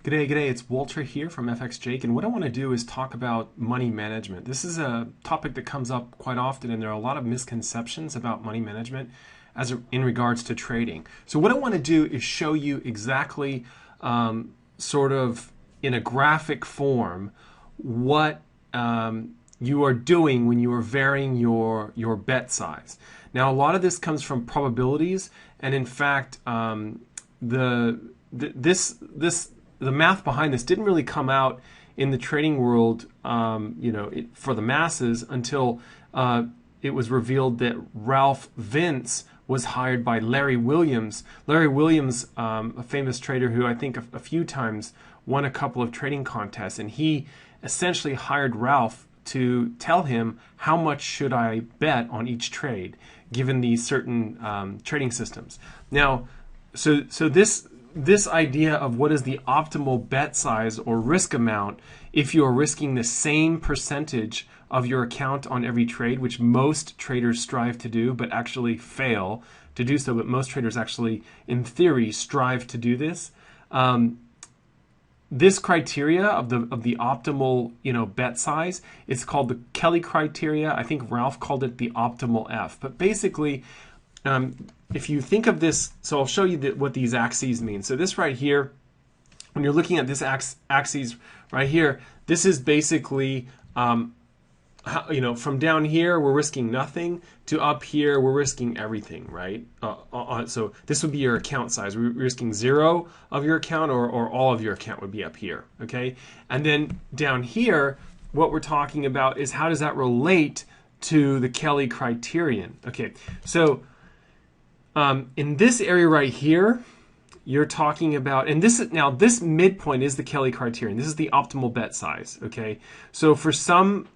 G'day, it's Walter here from FX Jake, and what I want to do is talk about money management. This is a topic that comes up quite often, and there are a lot of misconceptions about money management in regards to trading. So what I want to do is show you exactly, sort of in a graphic form, what you are doing when you are varying your bet size. Now, a lot of this comes from probabilities, and in fact, the math behind this didn't really come out in the trading world, for the masses until it was revealed that Ralph Vince was hired by Larry Williams. Larry Williams, a famous trader who I think a few times won a couple of trading contests, and he essentially hired Ralph to tell him how much should I bet on each trade, given these certain trading systems. Now, so this idea of what is the optimal bet size or risk amount if you are risking the same percentage of your account on every trade, which most traders strive to do but actually fail to do so, but most traders actually, in theory, strive to do this. This criteria of the optimal bet size is called the Kelly criteria. I think Ralph called it the optimal F. But basically, if you think of this, so I'll show you what these axes mean. So this right here, when you're looking at this axes right here, this is basically, from down here we're risking nothing to up here we're risking everything, right? So this would be your account size. We're risking 0 of your account or all of your account would be up here, okay? And then down here, what we're talking about is how does that relate to the Kelly criterion? Okay, so in this area right here, you're talking about, and this midpoint is the Kelly criterion. This is the optimal bet size, okay? So for some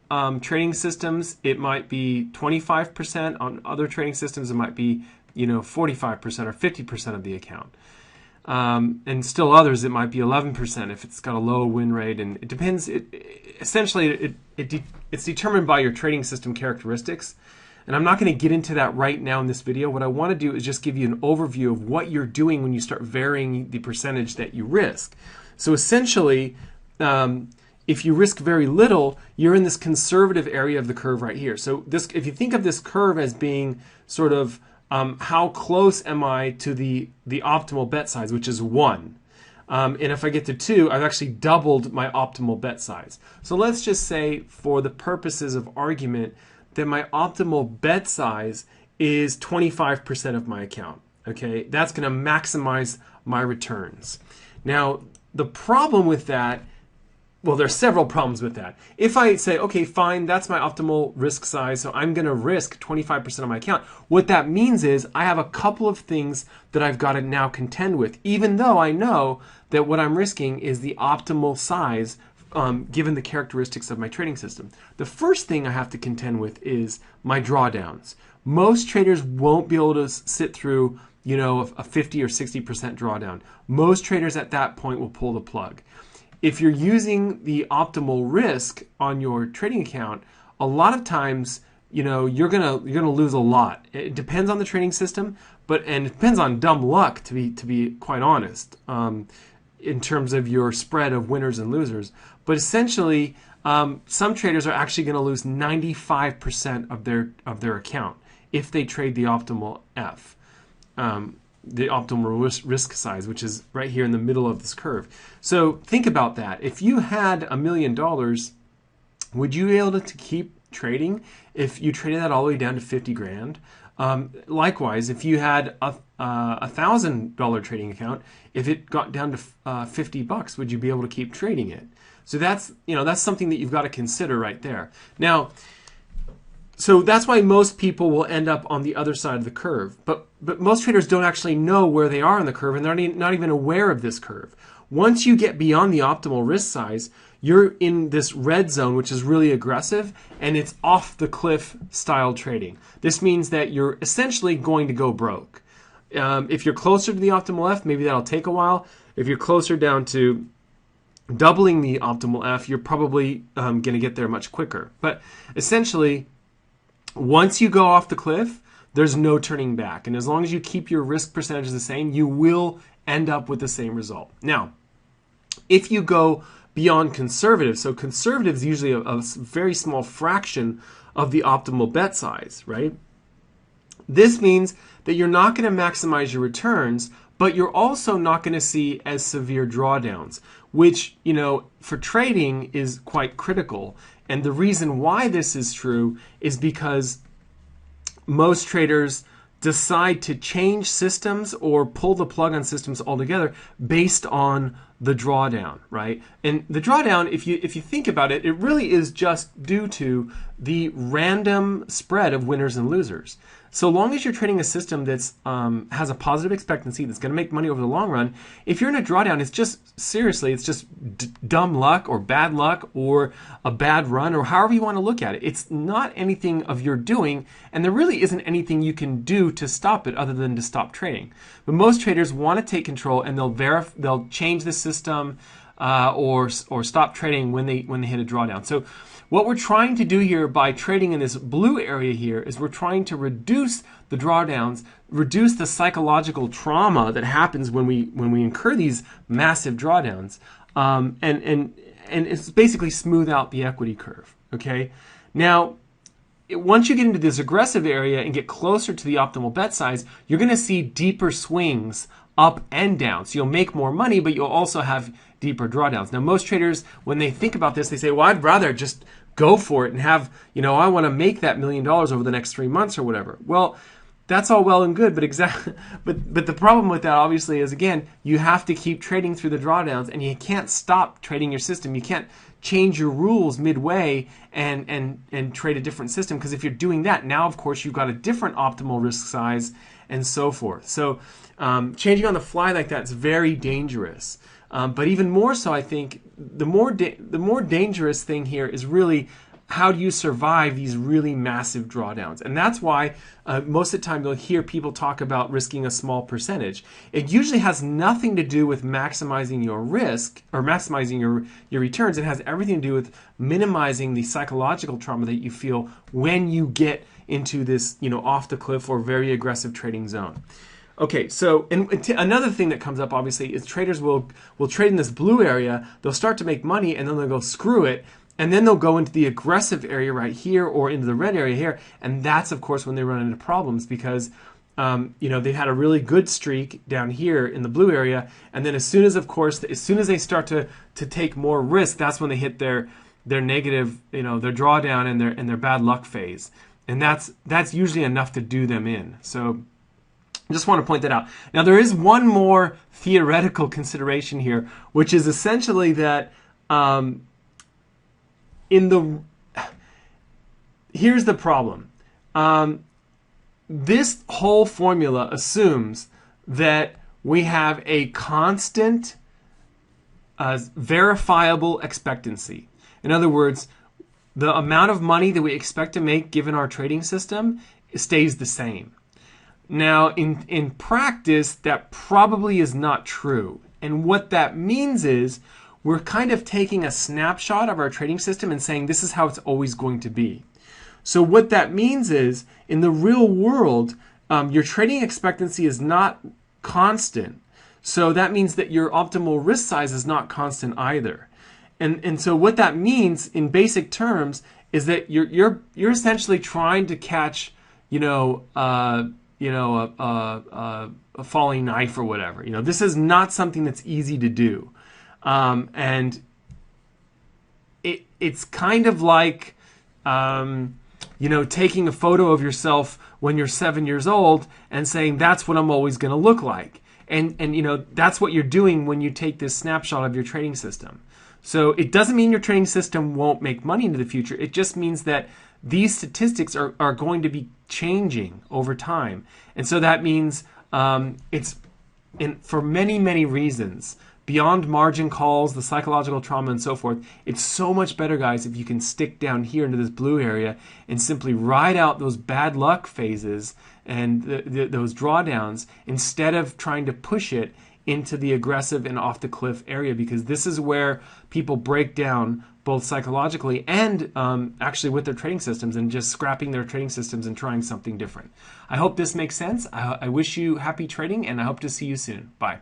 trading systems, it might be 25%. On other trading systems, it might be 45% or 50% of the account. And still others, it might be 11% if it's got a low win rate. And it depends. Essentially, it's determined by your trading system characteristics. And I'm not going to get into that right now in this video. What I want to do is just give you an overview of what you're doing when you start varying the percentage that you risk. So essentially, if you risk very little, you're in this conservative area of the curve right here. So if you think of this curve as being sort of how close am I to the optimal bet size, which is 1. And if I get to 2, I've actually doubled my optimal bet size. So let's just say, for the purposes of argument, that my optimal bet size is 25% of my account. Okay, that's going to maximize my returns. Now, the problem with that, well, there's several problems with that. If I say, okay, fine, that's my optimal risk size, so I'm going to risk 25% of my account, what that means is I have a couple of things that I've got to now contend with, even though I know that what I'm risking is the optimal size given the characteristics of my trading system. The first thing I have to contend with is my drawdowns. Most traders won't be able to sit through, a 50 or 60% drawdown. Most traders at that point will pull the plug. If you're using the optimal risk on your trading account, a lot of times, you're gonna lose a lot. It depends on the trading system, and it depends on dumb luck, to be quite honest. In terms of your spread of winners and losers. But essentially, some traders are actually going to lose 95% of their account if they trade the optimal F, the optimal risk size, which is right here in the middle of this curve. So think about that. If you had $1 million, would you be able to keep trading if you traded that all the way down to 50 grand? Likewise, if you had a $1,000 trading account, if it got down to $50, would you be able to keep trading it? So that's something that you've got to consider right there. Now, so that's why most people will end up on the other side of the curve. But most traders don't actually know where they are on the curve, and they're not even aware of this curve. Once you get beyond the optimal risk size, you're in this red zone, which is really aggressive, and it's off the cliff style trading. This means that you're essentially going to go broke. If you're closer to the optimal F, maybe that'll take a while. If you're closer down to doubling the optimal F, you're probably going to get there much quicker. But essentially, once you go off the cliff, there's no turning back. And as long as you keep your risk percentage the same, you will end up with the same result. Now, If you go beyond conservative, so conservative is usually a very small fraction of the optimal bet size, right? This means that you're not going to maximize your returns, but you're also not going to see as severe drawdowns, which, for trading is quite critical. And the reason why this is true is because most traders decide to change systems or pull the plug on systems altogether based on the drawdown, right? And the drawdown, if you think about it, it really is just due to the random spread of winners and losers. So long as you're trading a system that's has a positive expectancy, that's going to make money over the long run, if you're in a drawdown, it's just dumb luck or bad luck or a bad run or however you want to look at it. It's not anything of your doing, and there really isn't anything you can do to stop it other than to stop trading. But most traders want to take control, and they'll change the system or stop trading when they hit a drawdown. So what we're trying to do here by trading in this blue area here is we're trying to reduce the drawdowns, reduce the psychological trauma that happens when we incur these massive drawdowns, and it's basically smooth out the equity curve. Okay, now once you get into this aggressive area and get closer to the optimal bet size, you're going to see deeper swings up and down. So you'll make more money, but you'll also have deeper drawdowns. Now, most traders, when they think about this, they say, well, I'd rather just go for it and have, I want to make that $1 million over the next 3 months or whatever. Well, that's all well and good, but the problem with that obviously is, again, you have to keep trading through the drawdowns, and you can't stop trading your system. You can't change your rules midway and trade a different system, because if you're doing that, now of course you've got a different optimal risk size and so forth. So changing on the fly like that is very dangerous. But even more so, I think the more dangerous thing here is really how do you survive these really massive drawdowns? And that's why most of the time you'll hear people talk about risking a small percentage. It usually has nothing to do with maximizing your risk or maximizing your returns. It has everything to do with minimizing the psychological trauma that you feel when you get into this, off the cliff or very aggressive trading zone. Okay, so another thing that comes up obviously is traders will trade in this blue area. They'll start to make money, and then they'll go screw it, and then they'll go into the aggressive area right here or into the red area here, and that's of course when they run into problems because they've had a really good streak down here in the blue area, and then as soon as they start to take more risk, that's when they hit their negative, their drawdown and their bad luck phase, and that's usually enough to do them in. So I just want to point that out. Now, there is one more theoretical consideration here, which is essentially that here's the problem. This whole formula assumes that we have a constant, verifiable expectancy. In other words, the amount of money that we expect to make given our trading system stays the same. Now, in practice, that probably is not true. And what that means is we're kind of taking a snapshot of our trading system and saying this is how it's always going to be. So what that means is, in the real world, your trading expectancy is not constant. So that means that your optimal risk size is not constant either. And so what that means in basic terms is that you're essentially trying to catch, a falling knife or whatever. This is not something that's easy to do. And it's kind of like, taking a photo of yourself when you're 7 years old and saying, that's what I'm always going to look like. And that's what you're doing when you take this snapshot of your trading system. So it doesn't mean your trading system won't make money into the future. It just means that these statistics are going to be changing over time. And so that means for many, many reasons, beyond margin calls, the psychological trauma and so forth, it's so much better, guys, if you can stick down here into this blue area and simply ride out those bad luck phases and those drawdowns instead of trying to push it into the aggressive and off the cliff area, because this is where people break down both psychologically and actually with their trading systems and just scrapping their trading systems and trying something different. I hope this makes sense. I wish you happy trading, and I hope to see you soon. Bye.